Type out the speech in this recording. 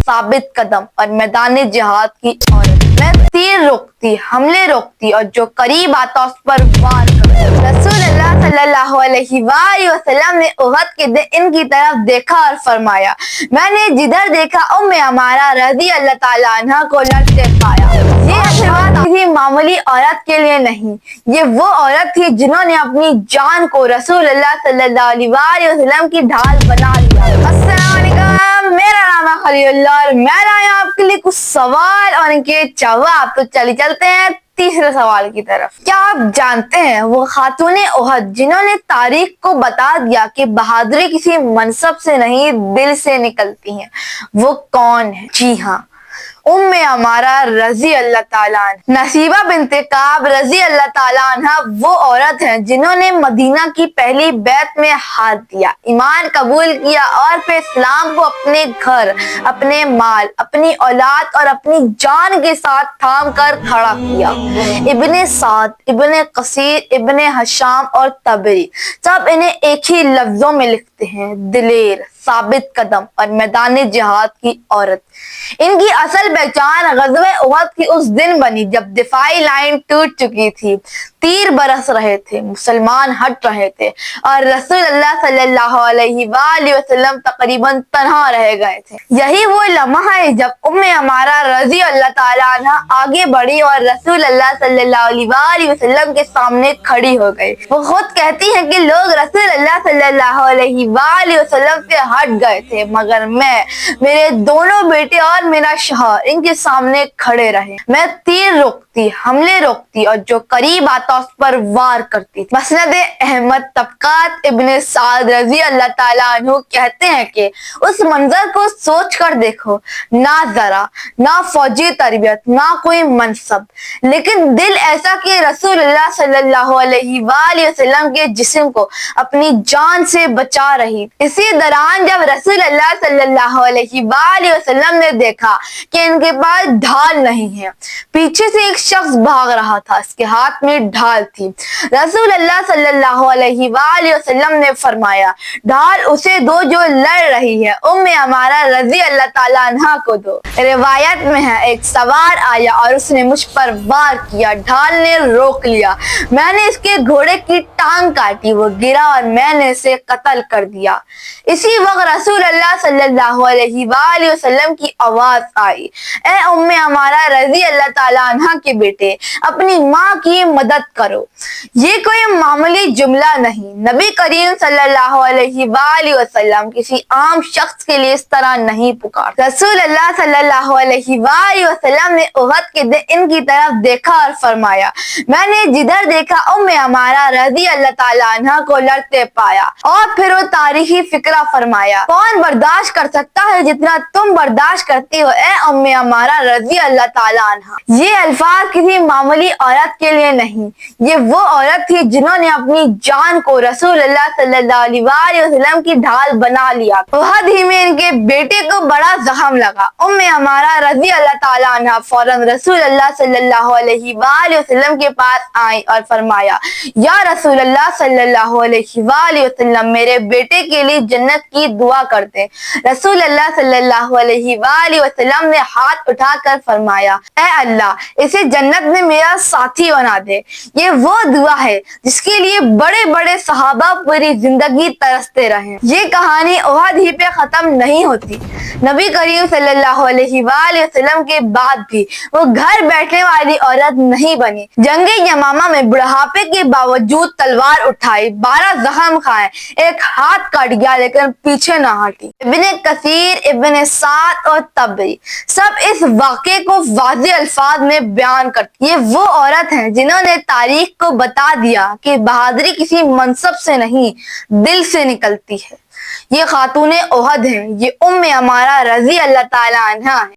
साबित कदम और मैदान जिहाद की औरत। मैं तीर रोकती, हमले रोकती और जो करीब आता उस पर वार करती। रसूलुल्लाह सल्लल्लाहु अलैहि वसल्लम ने उहद के दिन इनकी तरफ देखा और फरमाया, मैंने जिधर देखा उम्मे अमारा रज़ी अल्लाह ताला अन्हा को लड़ते पाया। ये बात किसी मामूली औरत के लिए नहीं, ये वो औरत थी जिन्होंने अपनी जान को रसूलुल्लाह सल्लल्लाहु अलैहि वसल्लम की ढाल बना लिया। अस्सलाम वालेकुम, मेरा नाम है खलीलुल्लाह और मैं लाया आपके लिए कुछ सवाल और इनके जवाब। तो चलिए चलते हैं तीसरे सवाल की तरफ। क्या आप जानते हैं वो खातूने उहद जिन्होंने तारीख को बता दिया कि बहादुरी किसी मनसब से नहीं दिल से निकलती है, वो कौन है? जी हाँ, उम्मे अमारा रज़ी अल्लाह ताला अन्हा। नसीबा बिनते काब रज़ी अल्लाह ताला अन्हा वो औरत है जिन्होंने मदीना की पहली बैत में हाथ दिया, ईमान कबूल किया और फिर इस्लाम को अपने घर, अपने माल, अपनी औलाद और अपनी जान के साथ थाम कर खड़ा किया। इब्ने साद, इब्ने कसीर, इब्ने हशाम और तबरी सब इन्हें एक ही लफ्जों में लिखते हैं, दिलेर, साबित कदम और मैदान जिहाद की औरत। इनकी असल पहचान ग़ज़वे उहद की उस दिन बनी जब दिफाई लाइन टूट चुकी थी, तीर बरस रहे थे, मुसलमान हट रहे थे और रसूलुल्लाह सल्लल्लाहु अलैहि वसल्लम तकरीबन तन्हा रह गए थे। यही वो लम्हा है जब उम्मे अमारा रज़ी अल्लाह ताला अन्हा आगे बढ़ी और रसूलुल्लाह सल्लल्लाहु अलैहि वसल्लम के सामने खड़ी हो गई। वो खुद कहती हैं कि लोग रसूलुल्लाह सल्लल्लाहु अलैहि वसल्लम से हट गए थे, मगर मैं, मेरे दोनों बेटे और मेरा शौहर इनके सामने खड़े रहे। मैं तीर रोकती, हमले रोकती और जो करीब आता उस पर वार करती। मसनद अहमद तबकात इब्ने साद रज़ी अल्लाह ताला अन्हु कहते हैं कि उस मंजर को सोच कर देखो, ना जरा, ना फौजी तरबियत, ना कोई मनसब, लेकिन दिल ऐसा कि रसूलुल्लाह सल्लल्लाहु अलैहि वसल्लम के जिस्म को अपनी जान से बचा रही। इसी दौरान जब रसूलुल्लाह सल्लल्लाहु अलैहि वसल्लम ने देखा कि इनके पास ढाल नहीं है, पीछे से एक शख्स भाग रहा था, इसके हाथ में ढाल थी। रसूलुल्लाह सल्लल्लाहु अलैहि वसल्लम ने फरमाया, ढाल उसे दो जो लड़ रही है, उम्मे अमारा रज़ी अल्लाह ताला अन्हा को दो। रिवायत में है, एक सवार आया और उसने मुझ पर वार किया, ढाल ने रोक लिया, मैंने इसके घोड़े की टांग काटी, वो गिरा और मैंने इसे कत्ल कर दिया। इसी वक्त रसूलुल्लाह सल्लल्लाहु अलैहि वसल्लम की आवाज आई, ए उम्मे अमारा रज़ी अल्लाह ताला अन्हा के बेटे, अपनी माँ की मदद करो। ये कोई मामूली जुमला नहीं, नबी करीम सल्लल्लाहु अलैहि वसल्लम किसी आम शख्स के लिए इस तरह नहीं पुकार। रसूलुल्लाह सल्लल्लाहु अलैहि वसल्लम ने उहद के दिन इनकी तरफ देखा और फरमाया, मैंने जिधर देखा उम्मे अमारा रज़ी अल्लाह ताला अन्हा को लड़ते पाया। और फिर वो तारीखी फिक्रा फरमाया, कौन बर्दाश्त कर सकता है जितना तुम बर्दाश्त करती हो, ए उम्मे अमारा रज़ी अल्लाह ताला अन्हा। ये अल्फाज किसी मामूली औरत के लिए नहीं, ये वो औरत थी जिन्होंने अपनी जान को रसूलुल्लाह सल्लल्लाहु अलैहि वसल्लम की ढाल बना लिया। उहद ही में इनके बेटे को बड़ा जख्म लगा। उम्मे अमारा रज़ी अल्लाह ताला अन्हा फौरन रसूलुल्लाह सल्लल्लाहु अलैहि वसल्लम के पास आई और फरमाया, या रसूलुल्लाह सल्लल्लाहु अलैहि वसल्लम, मेरे बेटे के लिए जन्नत की दुआ करते। रसूलुल्लाह सल्लल्लाहु अलैहि वसल्लम ने हाथ उठाकर फरमाया, ऐ अल्लाह, इसे जन्नत में मेरा साथी बना दे। ये वो दुआ है जिसके लिए बड़े बड़े सहाबा पूरी जिंदगी तरसते रहे। ये कहानी उहद ही पे खत्म नहीं होती। नबी करीम सल्लल्लाहु अलैहि वसल्लम के बाद भी वो घर बैठने वाली औरत नहीं बनी। जंगे यमामा में बुढ़ापे के बावजूद तलवार उठाई, 12 जख्म खाए, एक हाथ कट गया लेकिन पीछे न हटी। इब्ने कसीर, इब्ने साद और तबरी सब इस वाक़े को वाज़ेह अल्फाज में बयान करती। ये वो औरत है जिन्होंने तारीख को बता दिया कि बहादुरी किसी मनसब से नहीं दिल से निकलती है। ये खातूने उहद है, ये उम्मे अमारा रज़ी अल्लाह ताला अन्हा है।